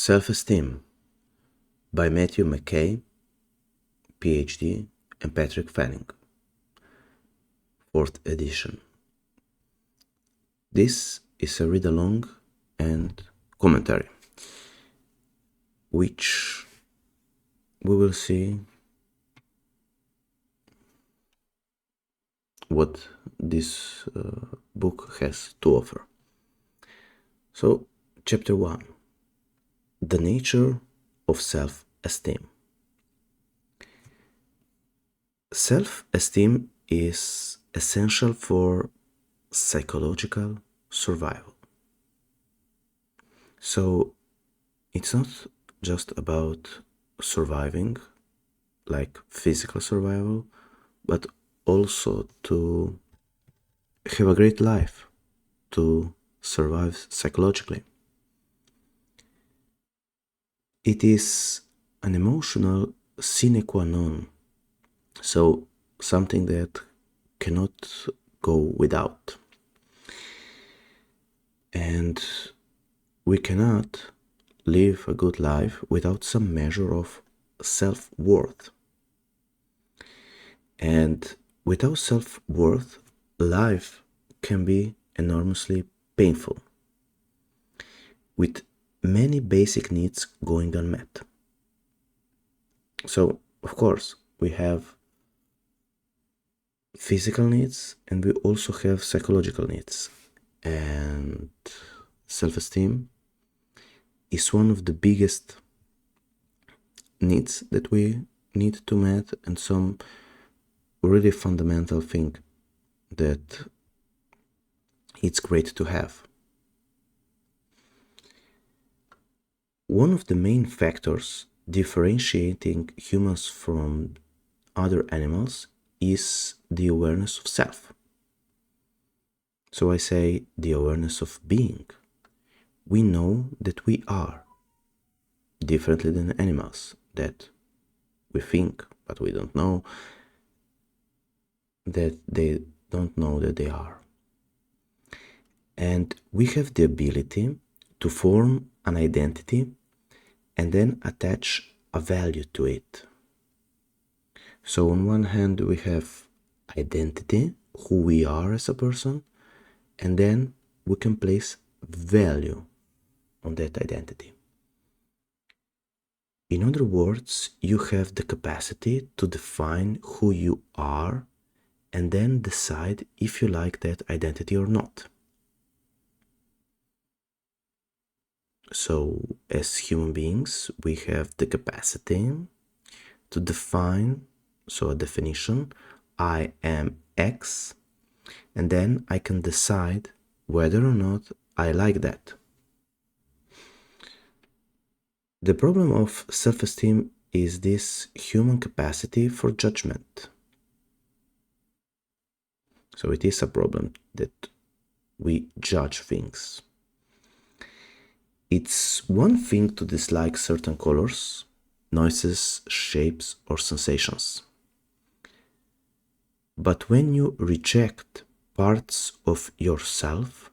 Self-Esteem by McKay, PhD, and Petravich, 4th edition. This is a read-along and commentary, which we will see what this book has to offer. So, Chapter 1: The Nature of Self-Esteem. Self-esteem is essential for psychological survival. So it's not just about surviving, like physical survival, but also to have a great life, to survive psychologically. It is an emotional sine qua non, so something that cannot go without. And we cannot live a good life without some measure of self-worth. And without self-worth, life can be enormously painful, with many basic needs going unmet. So, of course, we have physical needs and we also have psychological needs. And self-esteem is one of the biggest needs that we need to meet, and some really fundamental thing that it's great to have. One of the main factors differentiating humans from other animals is the awareness of self. So I say the awareness of being. We know that we are differently than animals, that we think, but we don't know that they don't know that they are. And we have the ability to form an identity and then attach a value to it. So on one hand we have identity, who we are as a person, and then we can place value on that identity. In other words, you have the capacity to define who you are and then decide if you like that identity or not. So, as human beings, we have the capacity to define, so a definition, I am X, and then I can decide whether or not I like that. The problem of self-esteem is this human capacity for judgment. So it is a problem that we judge things. It's one thing to dislike certain colors, noises, shapes, or sensations. But when you reject parts of yourself,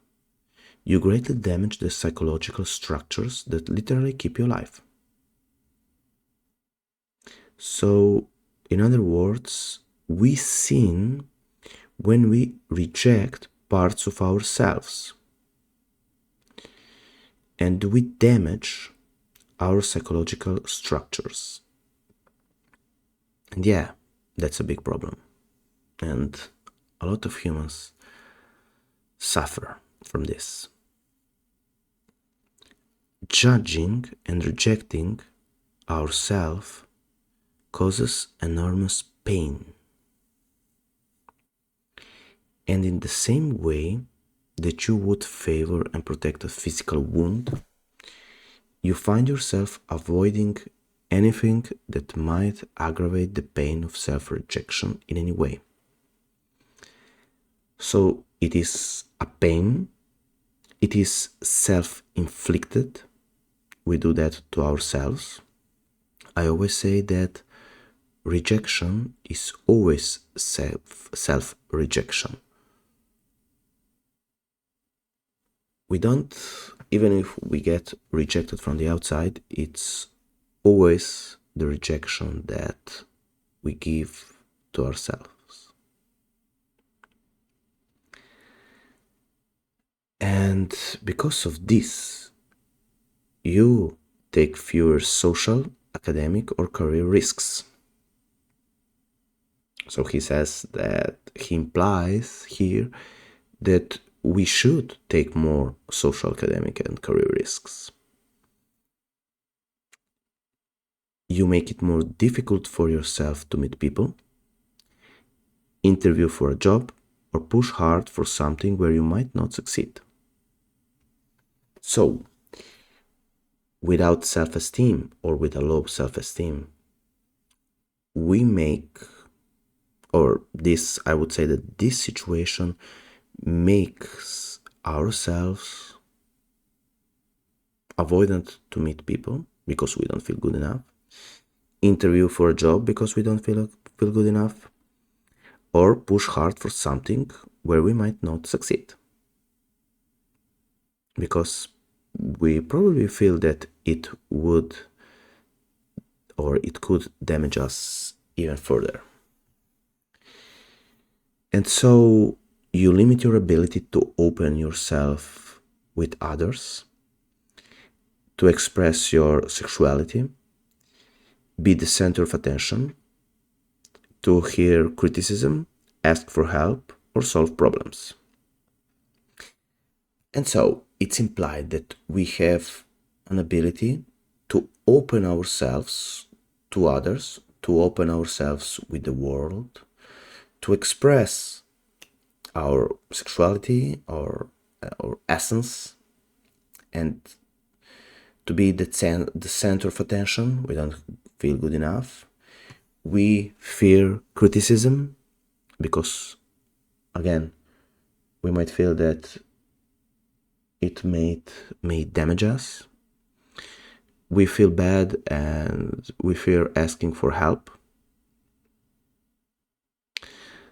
you greatly damage the psychological structures that literally keep you alive. So, in other words, we sin when we reject parts of ourselves, and we damage our psychological structures. And yeah, that's a big problem. And a lot of humans suffer from this. Judging and rejecting ourselves causes enormous pain. And in the same way that you would favor and protect a physical wound, you find yourself avoiding anything that might aggravate the pain of self-rejection in any way. So it is a pain, it is self-inflicted, we do that to ourselves. I always say that rejection is always self-rejection. We don't even if we get rejected from the outside, it's always the rejection that we give to ourselves. And because of this, you take fewer social, academic, or career risks. So he says that he implies here that we should take more social, academic, and career risks. You make it more difficult for yourself to meet people, interview for a job, or push hard for something where you might not succeed. So, without self-esteem or with a low self-esteem, we make, or this, I would say that this situation makes ourselves avoidant to meet people because we don't feel good enough, interview for a job because we don't feel good enough, or push hard for something where we might not succeed because we probably feel that it would or it could damage us even further. And so you limit your ability to open yourself with others, to express your sexuality, be the center of attention, to hear criticism, ask for help, or solve problems. And so it's implied that we have an ability to open ourselves to others, to open ourselves with the world, to express our sexuality, our essence, and to be the center of attention. We don't feel good enough. We fear criticism because, again, we might feel that it may damage us. We feel bad and we fear asking for help.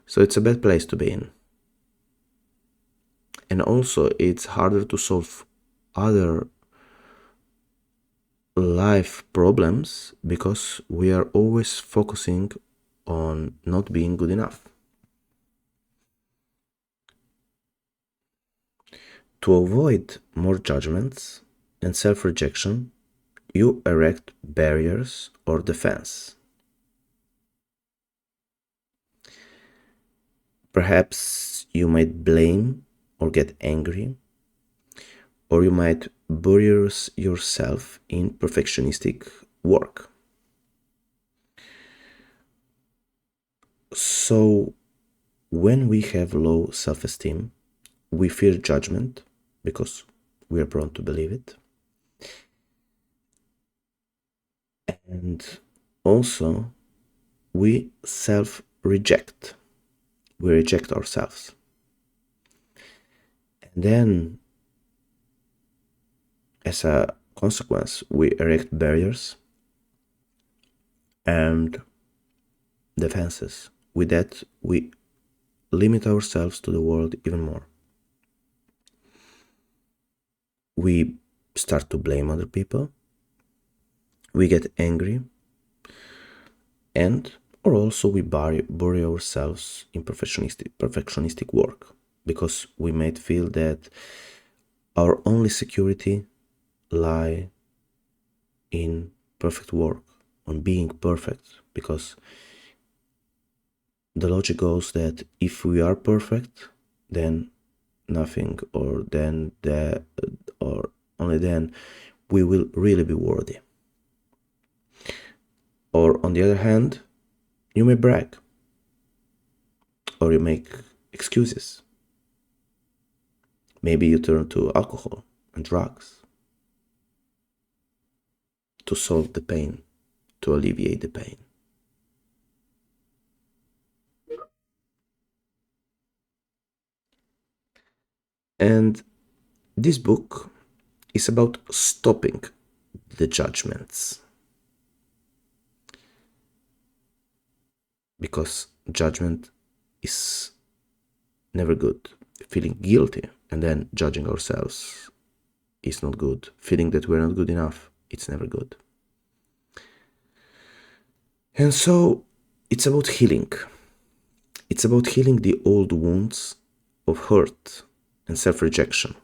So it's a bad place to be in. And also it's harder to solve other life problems because we are always focusing on not being good enough. To avoid more judgments and self-rejection, you erect barriers or defense. Perhaps you might blame or get angry, or you might bury yourself in perfectionistic work. So, when we have low self-esteem, we fear judgment because we are prone to believe it. And also, we self-reject. We reject ourselves. And then, as a consequence, we erect barriers and defenses. With that, we limit ourselves to the world even more. We start to blame other people. We get angry. And or also we bury ourselves in perfectionistic work because we might feel that our only security lie in perfect work, on being perfect, because the logic goes that if we are perfect, then nothing, or only then we will really be worthy. Or on the other hand, you may brag, or you make excuses. Maybe you turn to alcohol and drugs to solve the pain, to alleviate the pain. And this book is about stopping the judgments. Because judgment is never good. Feeling guilty and then judging ourselves is not good. Feeling that we're not good enough, it's never good. And so it's about healing. It's about healing the old wounds of hurt and self-rejection.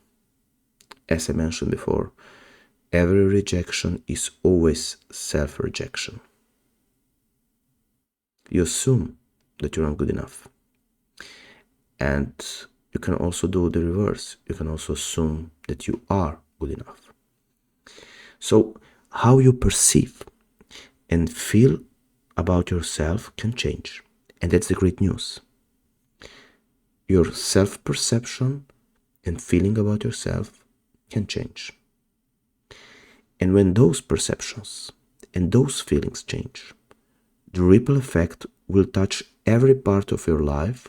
As I mentioned before, every rejection is always self-rejection. You assume that you're not good enough. And you can also do the reverse. You can also assume that you are good enough. So how you perceive and feel about yourself can change. And that's the great news. Your self-perception and feeling about yourself can change. And when those perceptions and those feelings change, the ripple effect will touch every part of your life,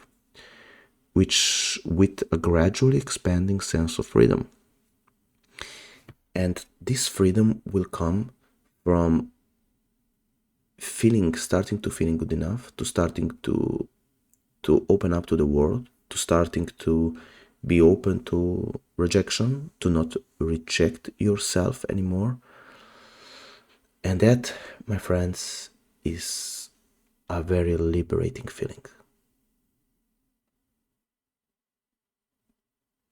which with a gradually expanding sense of freedom. And this freedom will come from starting to feeling good enough, to starting to open up to the world, to starting to be open to rejection, to not reject yourself anymore. And that, my friends, is a very liberating feeling.